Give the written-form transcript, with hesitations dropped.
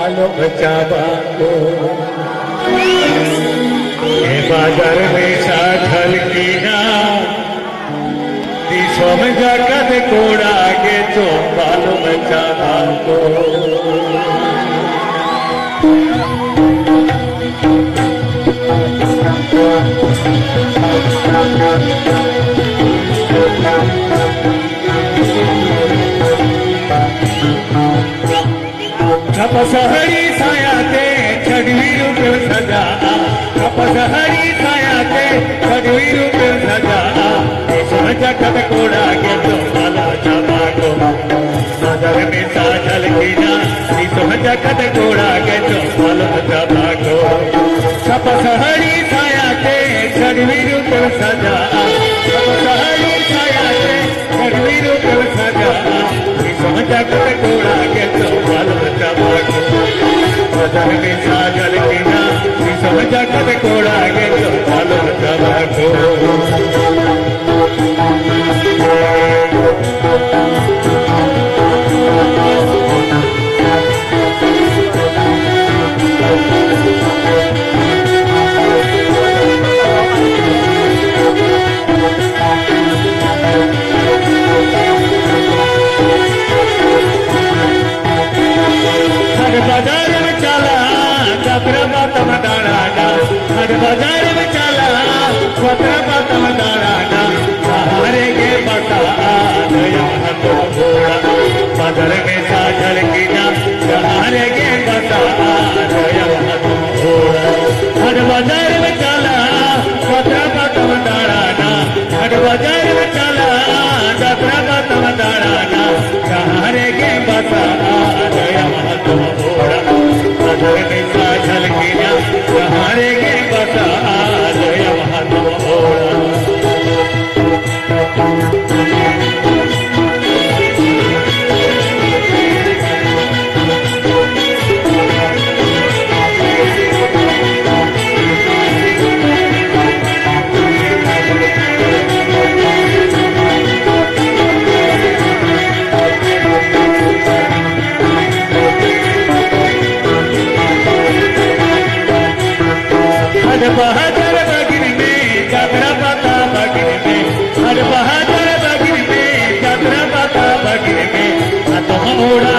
आलो बचावा को ये बाजार में साधल की ना दिशों में जगत कोड़ा के तो आलो बचावा को तपसहरी छायाते छडवी रूप सजा तपसहरी छायाते छडवी रूप सजा ईश्वर जगत कोड़ा के तो आलो बचावा को बाजार में साधल की ना ईश्वर जगत कोड़ा के तो आलो बचावा को तपसहरी छायाते छडवी रूप सजा तपसहरी छायाते छडवी रूप सजा ईश्वर जगत कोड़ा के तो आलो बचावा को बाजार में साधल की ना ईश्वर जगत कोड़ा के तो आलो बचावा को बाजार में चला छत्रपतम दाराना हर बाजार में चला छत्रपतम दाराना सहारे के बता दया तो घोड़ा बाजार में साझल की ना सहारे के बता दया तो घोड़ा हर बाजार में चला छत्रपतम दाराना हर बाजार में चला छत्रपतम दाराना सहारे के बता दया तो घोड़ा बाजार में साझल की ना सहारे के बता दया तो घोड़ा बहादुर बगिर में चतरा पाता बगिर में हर बहादुर बगिर में चतरा पाता बगिर में तुम उड़ा